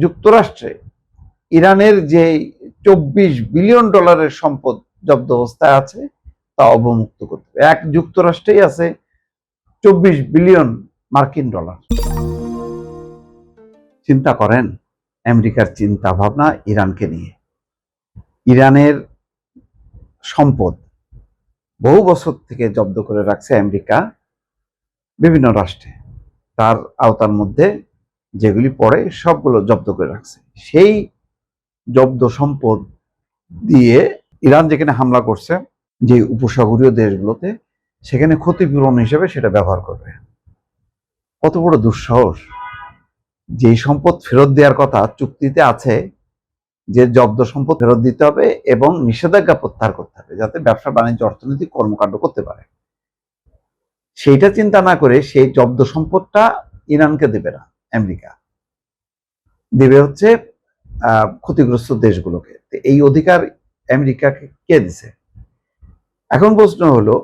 যুক্তরাষ্ট্রে ইরানের যে $24 বিলিয়ন সম্পদ জব্দ অবস্থায় আছে তা অবমুক্ত করতে হবে। এক যুক্তরাষ্ট্রেই আছে $24 বিলিয়ন। চিন্তা করেন আমেরিকার চিন্তা ভাবনা ইরানকে নিয়ে। ইরানের সম্পদ বহু বছর থেকে জব্দ করে রাখছে আমেরিকা বিভিন্ন রাষ্ট্রে, তার আওতার মধ্যে যেগুলি পড়ে সবগুলো জব্দ করে রাখছে। সেই জব্দ সম্পদ দিয়ে ইরান যেখানে হামলা করছে যে উপসাগরীয় দেশগুলোতে, সেখানে ক্ষতিপূরণ হিসেবে সেটা ব্যবহার করবে। কত বড় দুঃসাহস! যেই সম্পদ ফেরত দেওয়ার কথা চুক্তিতে আছে যে জব্দ সম্পদ ফেরত দিতে হবে এবং নিষেধাজ্ঞা প্রত্যাহার করতে হবে যাতে ব্যবসা বাণিজ্য অর্থনৈতিক কর্মকাণ্ড করতে পারে, সেইটা চিন্তা না করে সেই জব্দ সম্পদটা ইরানকে দেবে না, আমেরিকা দেবে হচ্ছে ক্ষতিগ্রস্ত দেশগুলোকে। এই অধিকার আমেরিকাকে কে দিছে? এখন প্রশ্ন হলো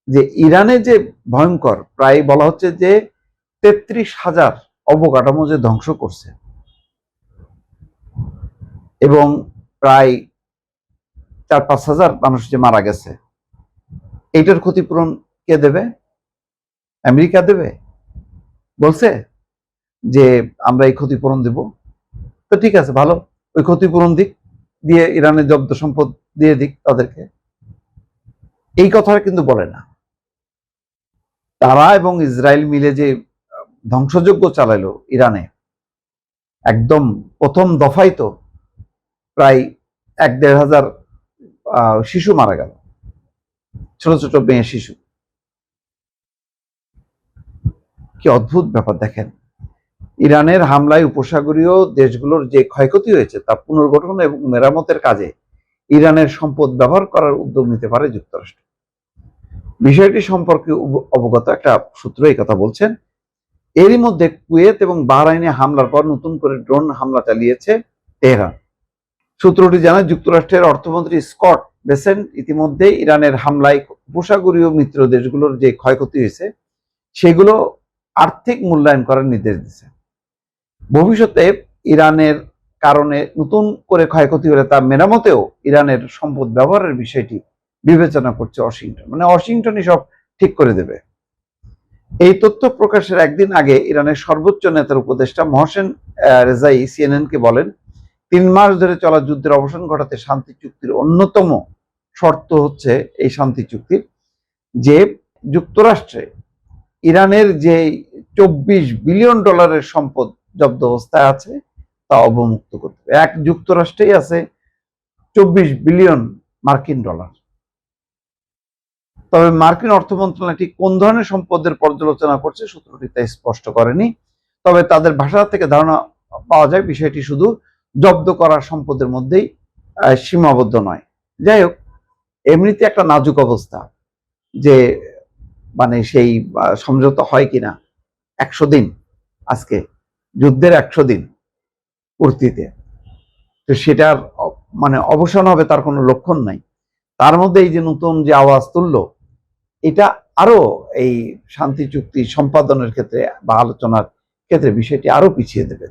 যে ইরানে যে ভয়ঙ্কর, প্রায় বলা হচ্ছে যে 33,000 অবকাঠামো যে ধ্বংস করছে এবং প্রায় 4-5 হাজার মানুষ যে মারা গেছে, এইটার ক্ষতিপূরণ কে দেবে? আমেরিকা দেবে? বলছে যে আমরা এই ক্ষতিপূরণ দেব। তো ঠিক আছে, ভালো, ওই ক্ষতিপূরণ দিক, দিয়ে ইরানের জব্দ সম্পদ দিয়ে দিক তাদেরকে। এই কথা কিন্তু বলে না। তারা এবং ইসরায়েল মিলে যে ধ্বংসযজ্ঞ চালাইলো ইরানে, একদম প্রথম দফায় তো প্রায় 1-1.5 হাজার শিশু মারা গেল, ছোট ছোট মেয়ে শিশু। কি অদ্ভুত ব্যাপার দেখেন! ইরানের হামলায় উপসাগরীয় দেশগুলোর যে ক্ষয়ক্ষতি হয়েছে তা পুনর্গঠন এবং মেরামতের কাজে ইরানের সম্পদ ব্যবহার করার উদ্যোগ নিতে পারে যুক্তরাষ্ট্র। বিষয়টি সম্পর্কে অবগত একটা সূত্র এই কথা বলছেন। এরই মধ্যে কুয়েত এবং বাহরাইনে হামলার পর নতুন করে ড্রোন হামলা চালিয়েছে তেহরান। সূত্রটি জানায় যুক্তরাষ্ট্রের অর্থমন্ত্রী স্কট বেসেন্ট ইতিমধ্যে ইরানের হামলায় উপসাগরীয় মিত্র দেশগুলোর যে ক্ষয়ক্ষতি হয়েছে সেগুলো আর্থিক মূল্যায়ন করার নির্দেশ দিয়েছে। ভবিষ্যতে ইরানের কারণে নতুন করে ক্ষয়ক্ষতি হলে তা মেরামতেও ইরানের সম্পদ ব্যবহারের বিষয়টি বিবেচনা করছে ওয়াশিংটন। মানে ওয়াশিংটনই সব ঠিক করে দেবে। এই তথ্য প্রকাশের একদিন আগে ইরানের সর্বোচ্চ নেতার উপদেষ্টা মহসেন রেজাই সিএনএনকে বলেন, 3 মাস ধরে চলা যুদ্ধের অবসান ঘটাতে শান্তি চুক্তির অন্যতম শর্ত হচ্ছে এই শান্তি চুক্তির যে যুক্তরাষ্ট্রে ইরানের যে $24 বিলিয়ন সম্পদ জব্দ অবস্থায় আছে তা অবমুক্ত করতে হবে। এক যুক্তরাষ্ট্রেই আছে $24 বিলিয়ন। তবে মার্কিন অর্থ মন্ত্রণালয় ঠিক কোন ধরনের সম্পদের পর্যালোচনা করছে সূত্রটি তা স্পষ্ট করেনি। তবে তাদের ভাষা থেকে ধারণা পাওয়া যায় বিষয়টি শুধু জব্দ করা সম্পদের মধ্যেই সীমাবদ্ধ নয়। যাই হোক, এমনিতে একটা নাজুক অবস্থা যে মানে সেই সমঝোতা হয় কিনা। 100 দিন, আজকে যুদ্ধের 100 দিন পূর্তিতে, তো সেটার মানে অবসান হবে তার কোনো লক্ষণ নাই। তার মধ্যে এই যে নতুন যে আওয়াজ তুললো, এটা আরো এই শান্তি চুক্তি সম্পাদনের ক্ষেত্রে বা আলোচনার ক্ষেত্রে বিষয়টি আরো পিছিয়ে দেবে।